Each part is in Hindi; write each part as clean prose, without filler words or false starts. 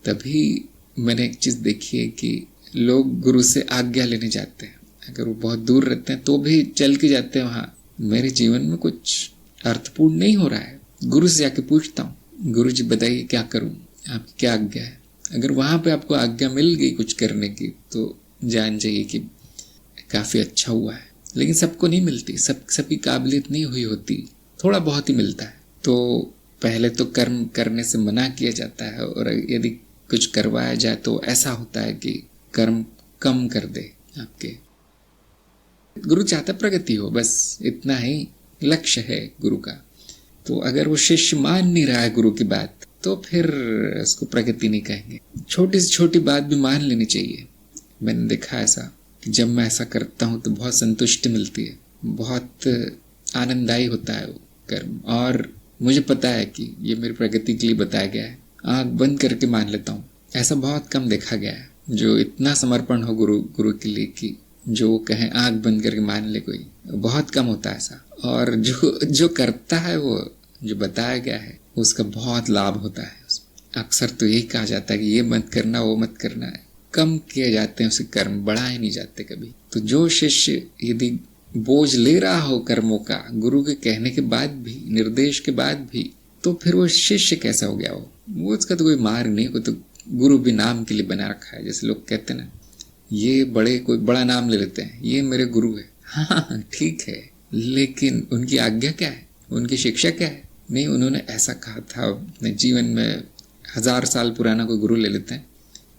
तभी मैंने एक चीज़ देखी है कि लोग गुरु से आज्ञा लेने जाते हैं, अगर वो बहुत दूर रहते हैं तो भी चल के जाते हैं वहाँ। मेरे जीवन में कुछ अर्थपूर्ण नहीं हो रहा है, गुरु से जाके पूछता हूँ, गुरु जी बताइए क्या करूँ, आपकी क्या आज्ञा है। अगर वहाँ पे आपको आज्ञा मिल गई कुछ करने की तो जान जाइए कि काफ़ी अच्छा हुआ है। लेकिन सबको नहीं मिलती, सबकी काबिलियत नहीं हुई होती, थोड़ा बहुत ही मिलता है। तो पहले तो कर्म करने से मना किया जाता है, और यदि कुछ करवाया जाए तो ऐसा होता है कि कर्म कम कर दे आपके। गुरु चाहता प्रगति हो, बस इतना ही लक्ष्य है गुरु का। तो अगर वो शिष्य मान नहीं रहा है गुरु की बात तो फिर उसको प्रगति नहीं कहेंगे। छोटी से छोटी बात भी मान लेनी चाहिए। मैंने देखा ऐसा कि जब मैं ऐसा करता हूँ तो बहुत संतुष्टि मिलती है, बहुत आनंददायी होता है वो कर्म, और मुझे पता है कि ये मेरी प्रगति के लिए बताया गया है। आँख बंद करके मान लेता हूँ। ऐसा बहुत कम देखा गया है जो इतना समर्पण हो गुरु के लिए कि जो कहें आँख बंद करके मान ले, कोई बहुत कम होता है ऐसा। और जो करता है वो जो बताया गया है उसका बहुत लाभ होता है। अक्सर तो यही कहा जाता है कि ये मत करना वो मत करना है, कम किए जाते हैं उसे कर्म, बढ़ाए नहीं जाते कभी। तो जो शिष्य यदि बोझ ले रहा हो कर्मों का गुरु के कहने के बाद भी, निर्देश के बाद भी, तो फिर वो शिष्य कैसा हो गया वो उसका तो कोई मार्ग नहीं, वो तो गुरु भी नाम के लिए बना रखा है। जैसे लोग कहते हैं ना, ये कोई बड़ा नाम ले लेते हैं, ये मेरे गुरु है। हाँ ठीक है, लेकिन उनकी आज्ञा क्या है, उनकी शिक्षा क्या है? नहीं, उन्होंने ऐसा कहा था अपने जीवन में, 1000 साल पुराना कोई गुरु ले लेते हैं,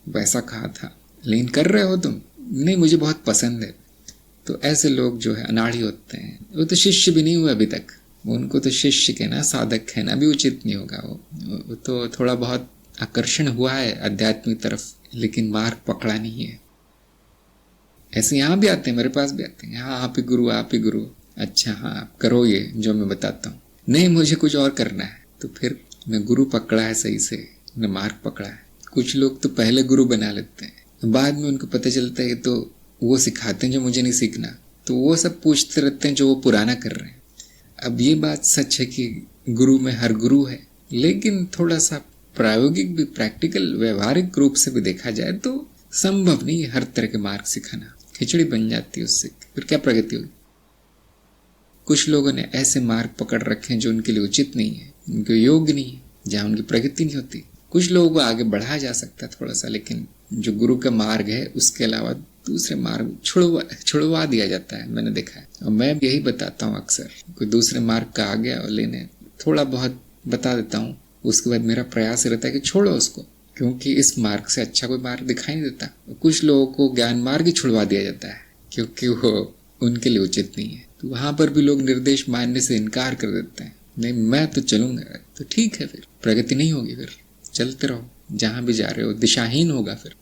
वैसा कहा था, लेकिन कर रहे हो तुम, नहीं मुझे बहुत पसंद है। तो ऐसे लोग जो है अनाड़ी होते हैं, वो तो शिष्य भी नहीं हुए अभी तक, उनको तो शिष्य कहना, साधक कहना भी उचित नहीं होगा। वो तो थोड़ा बहुत आकर्षण हुआ है आध्यात्मिक तरफ, लेकिन मार्ग पकड़ा नहीं है। ऐसे यहाँ भी आते हैं, मेरे पास भी आते हैं, हाँ आप ही गुरु, आप ही गुरु, अच्छा हाँ आप करो ये जो मैं बताता हूँ, नहीं मुझे कुछ और करना है। तो फिर न गुरु पकड़ा है सही से, न मार्ग पकड़ा है। कुछ लोग तो पहले गुरु बना लेते हैं, बाद में उनको पता चलता है तो वो सिखाते हैं जो मुझे नहीं सीखना, तो वो सब पूछते रहते हैं जो वो पुराना कर रहे हैं। अब ये बात सच है कि गुरु में हर गुरु है, लेकिन थोड़ा सा प्रायोगिक भी, प्रैक्टिकल व्यवहारिक रूप से भी देखा जाए तो संभव नहीं है हर तरह के मार्ग सिखाना, खिचड़ी बन जाती है उससे, फिर क्या प्रगति होगी। कुछ लोगों ने ऐसे मार्ग पकड़ रखे हैं जो उनके लिए उचित नहीं है, उनके योग्य नहीं है, जहाँ उनकी प्रगति नहीं होती। कुछ लोगों को आगे बढ़ाया जा सकता है थोड़ा सा, लेकिन जो गुरु का मार्ग है उसके अलावा दूसरे मार्ग छुड़वा दिया जाता है, मैंने देखा है। और मैं यही बताता हूँ अक्सर, कोई दूसरे मार्ग का आ गया और लेने थोड़ा बहुत बता देता हूँ, उसके बाद मेरा प्रयास रहता है कि छोड़ो उसको, क्योंकि इस मार्ग से अच्छा कोई मार्ग दिखाई नहीं देता। कुछ लोगों को ज्ञान मार्ग ही छुड़वा दिया जाता है क्योंकि वो उनके लिए उचित नहीं है। तो वहां पर भी लोग निर्देश मानने से इनकार कर देते हैं, नहीं मैं तो चलूंगा। तो ठीक है, फिर प्रगति नहीं होगी, फिर चलते रहो, जहां भी जा रहे हो दिशाहीन होगा फिर।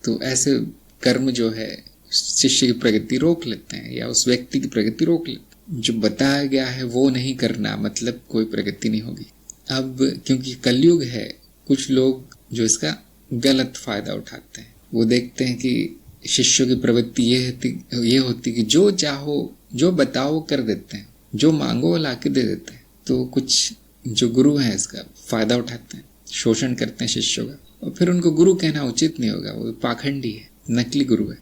तो ऐसे कर्म जो है शिष्य की प्रगति रोक लेते हैं या उस व्यक्ति की प्रगति रोक लेते हैं। जो बताया गया है वो नहीं करना, मतलब कोई प्रगति नहीं होगी। अब क्योंकि कलयुग है, कुछ लोग जो इसका गलत फायदा उठाते हैं, वो देखते हैं कि शिष्यों की प्रवृत्ति ये होती कि जो चाहो जो बताओ कर देते हैं, जो मांगो ला के दे देते हैं। तो कुछ जो गुरु हैं इसका फायदा उठाते हैं, शोषण करते हैं शिष्यों का, और फिर उनको गुरु कहना उचित नहीं होगा, वो पाखंडी है, नकली गुरु है।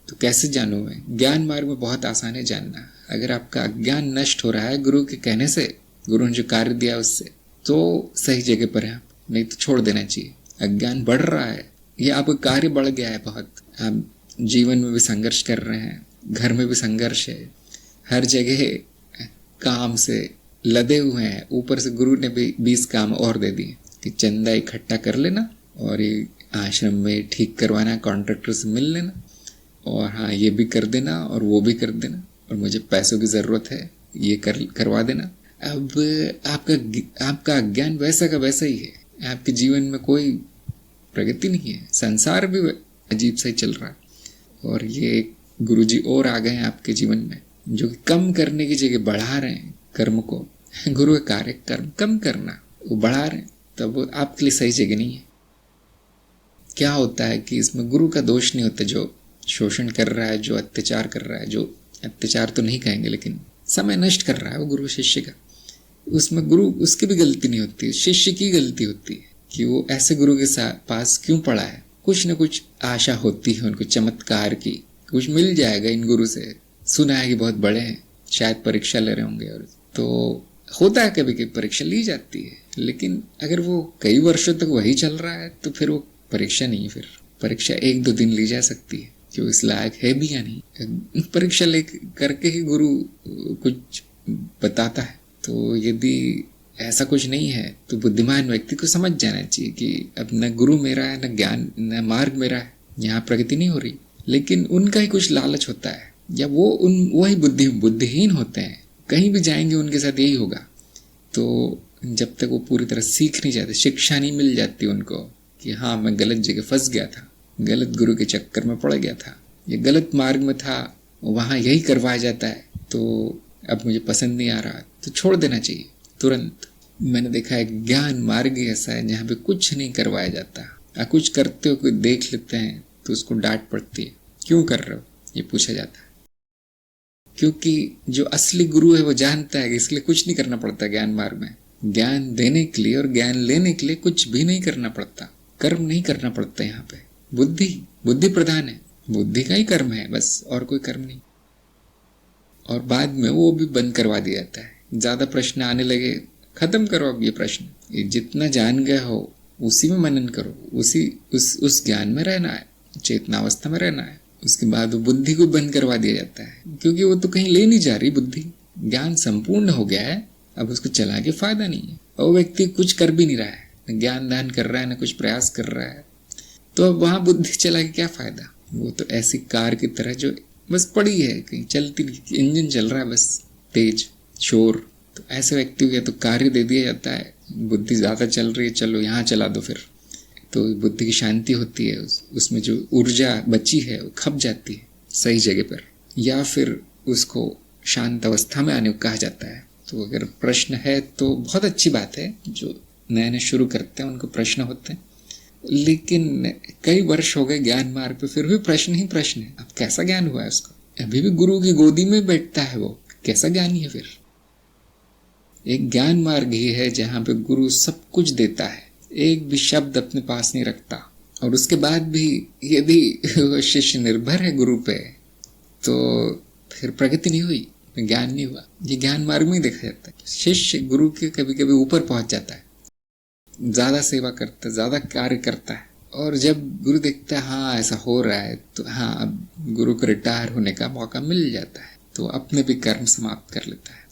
तो कैसे जानूं मैं? ज्ञान मार्ग में बहुत आसान है जानना। अगर आपका अज्ञान नष्ट हो रहा है गुरु के कहने से, गुरु ने जो कार्य दिया उससे, तो सही जगह पर है आप, नहीं तो छोड़ देना चाहिए। अज्ञान बढ़ रहा है, ये आपका कार्य बढ़ गया है बहुत, आप जीवन में भी संघर्ष कर रहे हैं, घर में भी संघर्ष है, हर जगह काम से लदे हुए हैं, ऊपर से गुरु ने भी 20 काम और दे दिए कि चंदा इकट्ठा कर लेना, और ये आश्रम में ठीक करवाना, कॉन्ट्रैक्टर से मिल लेना, और हाँ ये भी कर देना और वो भी कर देना, और मुझे पैसों की ज़रूरत है, ये करवा देना। अब आपका अज्ञान वैसा का वैसा ही है, आपके जीवन में कोई प्रगति नहीं है, संसार भी अजीब सा ही चल रहा है। और ये गुरुजी और आ गए हैं आपके जीवन में जो कम करने की जगह बढ़ा रहे हैं कर्म को। गुरु का कार्य कर्म कम करना, वो बढ़ा रहे हैं, तब वो आपके लिए सही जगह नहीं है। क्या होता है कि इसमें गुरु का दोष नहीं होता, जो शोषण कर रहा है, जो अत्याचार कर रहा है, जो अत्याचार तो नहीं कहेंगे लेकिन समय नष्ट कर रहा है वो गुरु शिष्य का, उसमें गुरु उसकी भी गलती नहीं होती, शिष्य की गलती होती है। कि वो ऐसे गुरु के साथ पास क्यों पड़ा है। कुछ न कुछ आशा होती है उनको चमत्कार की, कुछ मिल जाएगा इन गुरु से। सुना है कि बहुत बड़े हैं, शायद परीक्षा ले रहे होंगे। और तो होता है कभी कभी परीक्षा ली जाती है, लेकिन अगर वो कई वर्षों तक वही चल रहा है तो फिर वो परीक्षा नहीं है। फिर परीक्षा 1-2 दिन ली जा सकती है कि वो इस लायक है भी या नहीं। परीक्षा ले करके ही गुरु कुछ बताता है। तो यदि ऐसा कुछ नहीं है तो बुद्धिमान व्यक्ति को समझ जाना चाहिए कि अब न गुरु मेरा है, न ज्ञान, न मार्ग मेरा है, यहाँ प्रगति नहीं हो रही। लेकिन उनका ही कुछ लालच होता है, या वही बुद्धिहीन होते हैं, कहीं भी जाएंगे उनके साथ यही होगा। तो जब तक वो पूरी तरह सीख नहीं जाते, शिक्षा नहीं मिल जाती उनको कि हाँ मैं गलत जगह फंस गया था, गलत गुरु के चक्कर में पड़ गया था, ये गलत मार्ग में था, वहाँ यही करवाया जाता है, तो अब मुझे पसंद नहीं आ रहा, तो छोड़ देना चाहिए तुरंत। मैंने देखा है ज्ञान मार्ग ही ऐसा है जहाँ पे कुछ नहीं करवाया जाता। कुछ करते हो कोई देख लेते हैं तो उसको डांट पड़ती है, क्यों कर रहे हो ये पूछा जाता है। क्योंकि जो असली गुरु है वो जानता है कि इसलिए कुछ नहीं करना पड़ता। ज्ञान मार्ग में ज्ञान देने के लिए और ज्ञान लेने के लिए कुछ भी नहीं करना पड़ता, कर्म नहीं करना पड़ता। यहाँ पे बुद्धि प्रधान है, बुद्धि का ही कर्म है बस, और कोई कर्म नहीं। और बाद में वो भी बंद करवा दिया जाता है। ज्यादा प्रश्न आने लगे, खत्म करो अब ये प्रश्न, ये जितना जान गए हो उसी में मनन करो, उस ज्ञान में रहना है, चेतनावस्था में रहना है। उसके बाद वो बुद्धि को बंद करवा दिया जाता है, क्योंकि वो तो कहीं ले नहीं जा रही बुद्धि। ज्ञान संपूर्ण हो गया है, अब उसको चला के फायदा नहीं है। और वो व्यक्ति कुछ कर भी नहीं रहा है, न ज्ञान दान कर रहा है, न कुछ प्रयास कर रहा है, तो अब वहां बुद्धि चला के क्या फायदा। वो तो ऐसी कार की तरह जो बस पड़ी है, कहीं चलती नहीं, इंजन चल रहा है बस तेज शोर। तो ऐसे व्यक्ति को तो कार्य दे दिया जाता है, बुद्धि ज्यादा चल रही है, चलो यहाँ चला दो, फिर तो बुद्धि की शांति होती है, उसमें जो ऊर्जा बची है वो खप जाती है सही जगह पर, या फिर उसको शांत अवस्था में आने को कहा जाता है। तो अगर प्रश्न है तो बहुत अच्छी बात है, जो नए नए शुरू करते हैं उनको प्रश्न होते हैं। लेकिन कई वर्ष हो गए ज्ञान मार्ग पे, फिर भी प्रश्न ही प्रश्न है। अब कैसा ज्ञान हुआ है उसको, अभी भी गुरु की गोदी में बैठता है, वो कैसा ज्ञानी है। फिर एक ज्ञान मार्ग ही है जहाँ पे गुरु सब कुछ देता है, एक भी शब्द अपने पास नहीं रखता, और उसके बाद भी यदि शिष्य निर्भर है गुरु पे तो फिर प्रगति नहीं हुई, ज्ञान नहीं हुआ। ये ज्ञान मार्ग में देखा जाता है। शिष्य गुरु के कभी कभी ऊपर पहुंच जाता है, ज्यादा सेवा करता है, ज्यादा कार्य करता है, और जब गुरु देखता है हाँ ऐसा हो रहा है, तो हाँ अब गुरु को रिटायर होने का मौका मिल जाता है, तो अपने भी कर्म समाप्त कर लेता है।